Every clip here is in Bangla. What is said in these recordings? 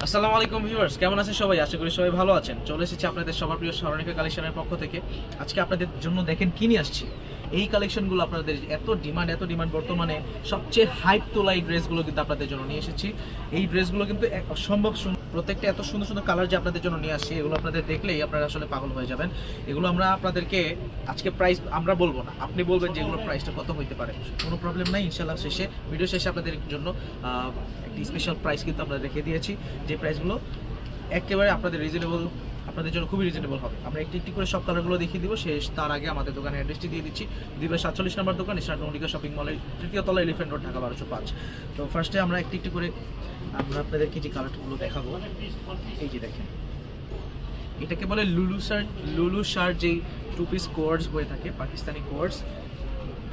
আসসালামু আলাইকুম ভিউয়ার্স, কেমন আছেন সবাই? আশা করি সবাই ভালো আছেন। চলে এসেছি আপনাদের সবার প্রিয় স্মরণিকা কালেকশনের পক্ষ থেকে। আজকে আপনাদের জন্য দেখেন কি নিয়ে আসছি। এই কালেকশনগুলো আপনাদের এত ডিমান্ড বর্তমানে সবচেয়ে হাইপ তোলা এই ড্রেসগুলো কিন্তু আপনাদের জন্য নিয়ে এসেছি। এই ড্রেসগুলো কিন্তু অসম্ভব সুন্দর, প্রত্যেকটা এত সুন্দর সুন্দর কালার যে আপনাদের জন্য নিয়ে আসছি, এগুলো আপনাদের দেখলেই আপনারা আসলে পাগল হয়ে যাবেন। এগুলো আমরা আপনাদেরকে আজকে প্রাইস আমরা বলবো না, আপনি বলবেন যে এগুলোর প্রাইসটা কত হইতে পারে। কোনো প্রবলেম নাই, ইনশাল্লাহ ভিডিও শেষে আপনাদের জন্য একটি স্পেশাল প্রাইস কিন্তু আমরা রেখে দিয়েছি, যে প্রাইসগুলো একেবারে আপনাদের জন্য খুবই রিজনেবল হবে। আমরা একটি করে সব কালারগুলো দেখিয়ে দিব। তার আগে আমাদের দোকানের অ্যাড্রেসটি দিয়ে দিচ্ছি। 247 নম্বর দোকান, ইস্টার্ন মল্লিকা শপিং মলের 3য় তলা, এলিফ্যান্ট রোড, ঢাকা 1205। তো ফার্স্টে আমরা একটি করে আমরা আপনাদেরকে যে কালারগুলো দেখাবো, এই যে দেখেন, এটাকে বলে লুলু শার্ট, যেই 2 পিস কোয়ার্স হয়ে থাকে, পাকিস্তানি কোয়ার্স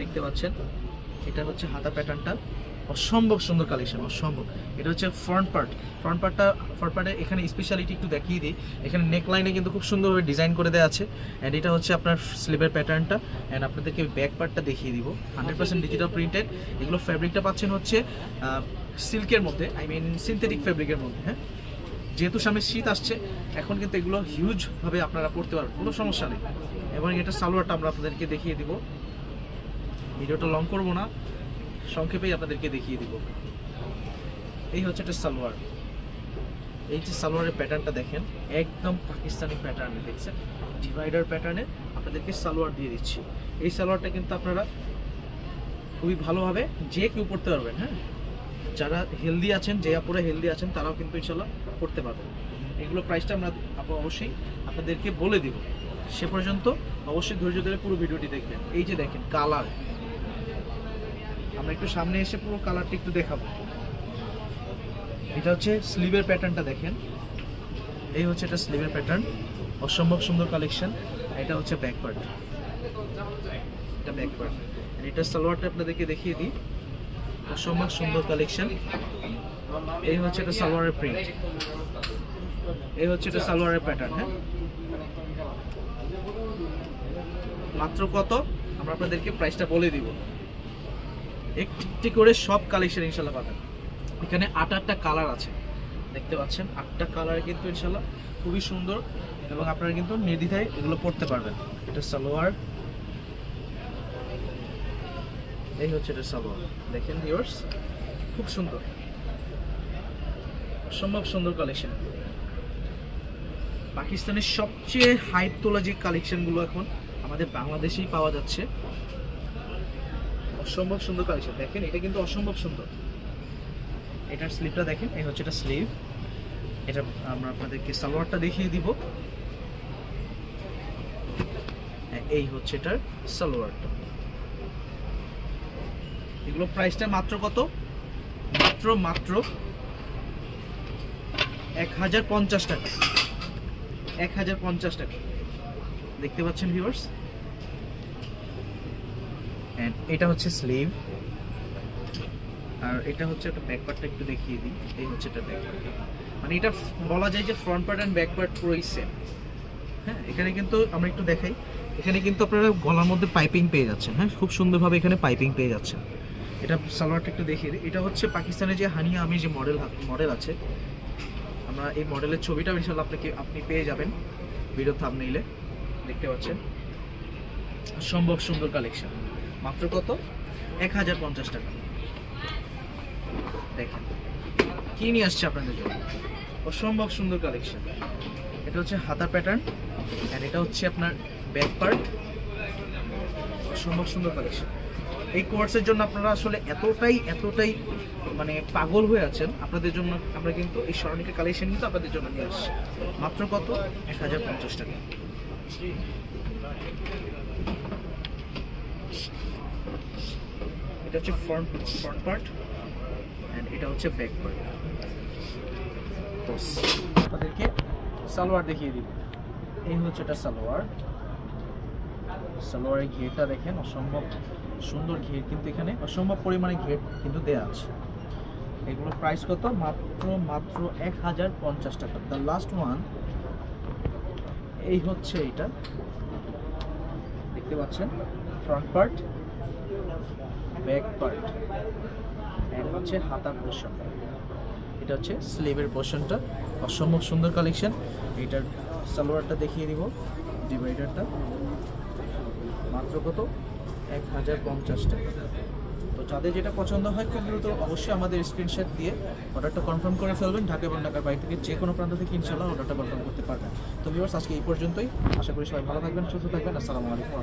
দেখতে পাচ্ছেন। এটা হচ্ছে হাতা প্যাটার্নটা, অসম্ভব সুন্দর কালেকশন, অসম্ভব। এটা হচ্ছে ফ্রন্ট পার্টে এখানে স্পেশালিটি একটু দেখিয়ে দিই। এখানে নেক লাইনে কিন্তু খুব সুন্দরভাবে ডিজাইন করে দেওয়া আছে। অ্যান্ড এটা হচ্ছে আপনার স্লিভের প্যাটার্নটা। অ্যান্ড আপনাদেরকে ব্যাক পার্টটা দেখিয়ে দিব, 100% ডিজিটাল প্রিন্টেড। এগুলো ফ্যাব্রিকটা পাচ্ছেন হচ্ছে সিল্কের মধ্যে, সিনথেটিক ফ্যাব্রিকের মধ্যে। হ্যাঁ, যেহেতু সামনে শীত আসছে, এখন কিন্তু এগুলো হিউজভাবে আপনারা পড়তে পারবেন, কোনো সমস্যা নেই। এবং এটা সালোয়ারটা আমরা আপনাদেরকে দেখিয়ে দিব, ভিডিওটা লং করবো না, সংক্ষেপেই আপনাদেরকে দেখিয়ে দিব। এই হচ্ছে একটা সালোয়ার। এই যে সালোয়ারের প্যাটার্নটা দেখেন, একদম পাকিস্তানি প্যাটার্নে, দেখছেন, ডিভাইডার প্যাটার্নে আপনাদেরকে সালোয়ার দিয়ে দিচ্ছি। এই সালোয়ারটা কিন্তু আপনারা খুবই ভালোভাবে যে কেউ পড়তে পারবেন। হ্যাঁ, যারা হেলদি আছেন, যে আপুরা হেলদি আছেন, তারাও কিন্তু ইনশাল্লাহ পড়তে পারবেন। এগুলো প্রাইসটা আমরা অবশ্যই আপনাদেরকে বলে দিব। সে পর্যন্ত অবশ্যই ধৈর্য ধরে পুরো ভিডিওটি দেখবেন। এই যে দেখেন কালার, আমরা একটু সামনে এসে পুরো কালারটা একটু দেখাবো। এটা হচ্ছে স্লিভের প্যাটার্নটা দেখেন, এই হচ্ছে এটা স্লিভের প্যাটার্ন, অসম্ভব সুন্দর কালেকশন। এটা হচ্ছে ব্যাক পার্ট, এটা ব্যাক পার্ট। এটা সালোয়ারটা আপনাদেরকে দেখিয়ে দিই, অসম্ভব সুন্দর কালেকশন। এই হচ্ছে এটা সালোয়ারের প্রিন্ট, এই হচ্ছে এটা সালোয়ারের প্যাটার্ন। হ্যাঁ, মাত্র কত আমরা আপনাদেরকে প্রাইসটা বলে দিব। একটি করে সব কালেকশন ইনশাল্লাহ পাবেন। এখানে 8টা কালার আছে, দেখতে পাচ্ছেন। 8টা কালার কিন্তু ইনশাল্লাহ খুবই সুন্দর, এবং আপনারা কিন্তু নির্দ্বিধায় এগুলো পড়তে পারবেন। এটা সালোয়ার, এই হচ্ছে এটা সালোয়ার, দেখেন ভিউয়ার্স, খুব সুন্দর, অসম্ভব সুন্দর কালেকশন। পাকিস্তানের সবচেয়ে হাইপ তোলা যে কালেকশনগুলো এখন আমাদের বাংলাদেশেই পাওয়া যাচ্ছে, অসম্ভব সুন্দর কালেকশন। দেখেন, এটা কিন্তু অসম্ভব সুন্দর। এটার স্লিভটা দেখেন, এই হচ্ছে এটা স্লিভ। এটা আমরা আপনাদেরকে সালোয়ারটা দেখিয়ে দিব, এই হচ্ছে এটার সালোয়ারটা। এগুলো প্রাইসটা মাত্র কত? মাত্র 1050 টাকা, 1050 টাকা। দেখতে পাচ্ছেন ভিউয়ার্স। এন্ড এটা হচ্ছে স্লিভ, আর এটা হচ্ছে একটা ব্যাক পার্টটা একটু দেখিয়ে দিই। এই হচ্ছে এটা ব্যাক পার্ট, মানে এটা বলা যায় যে front part and back part পুরোই সেম। হ্যাঁ, এখানে কিন্তু আমরা একটু দেখাই, এখানে কিন্তু আপনারা গলার মধ্যে পাইপিং পেয়ে যাচ্ছেন। হ্যাঁ, খুব সুন্দরভাবে এখানে পাইপিং পেয়ে যাচ্ছেন। এটা সালোয়ারটা একটু দেখিয়ে দিই। এটা হচ্ছে পাকিস্তানের যে হানিয়া আমি যে মডেল আছে, আমরা এই মডেলের ছবিটাও ইনশাল্লাহ আপনি পেয়ে যাবেন ভিডিও থাম্বনেইলে, দেখতে পাচ্ছেন। সম্ভব সুন্দর কালেকশন, মাত্র কত? 1050 টাকা। দেখেন কি নিয়ে আসছে আপনাদের জন্য, অসম্ভব সুন্দর কালেকশন। এটা হচ্ছে হাতার প্যাটার্ন, আর এটা হচ্ছে আপনার ব্যাক পার্ট, অসম্ভব সুন্দর কালেকশন। এই কোর্সের জন্য আপনারা আসলে এতটাই মানে পাগল হয়ে আছেন, আপনাদের জন্য আমরা কিন্তু এই স্মরণিকা কালেকশন কিন্তু আপনাদের জন্য নিয়ে আসছি। মাত্র কত? 1050 টাকা। এটা হচ্ছে ফ্রন্ট পার্ট, এন্ড এটা হচ্ছে ব্যাক পার্ট। তো আপনাদেরকে সালোয়ার দেখিয়ে দিব। এই হচ্ছে এটা সালোয়ারের ঘেরটা দেখেন, অসম্ভব সুন্দর ঘের, কিন্তু এখানে অসম্ভব পরিমাণে ঘের কিন্তু দেওয়া আছে। এগুলো প্রাইস কত? মাত্র 1050 টাকা। দ্য লাস্ট ওয়ান, এই হচ্ছে এটা, দেখতে পাচ্ছেন, front part, back part, and হচ্ছে হাতা পোর্শন। এটা হচ্ছে স্লিভের পোর্শনটা, অসম্ভব সুন্দর কালেকশন। এইটার সালোয়ারটা দেখিয়ে দিব, ডিভাইডারটা মাত্র কত 1050 টাকা। তো যাদের যেটা পছন্দ হয় খুব দ্রুত অবশ্যই আমাদের স্ক্রিনশট দিয়ে অর্ডারটা কনফার্ম করে ফেলবেন। ঢাকা এবং ঢাকার বাইরে থেকে যে কোনো প্রান্ত থেকে ইনশাআল্লাহ অর্ডারটা কনফার্ম করতে পারবেন। তো ভিউয়ার্স, আজকে এই পর্যন্তই। আশা করি সবাই ভালো থাকবেন, সুস্থ থাকবেন। আসসালামু আলাইকুম।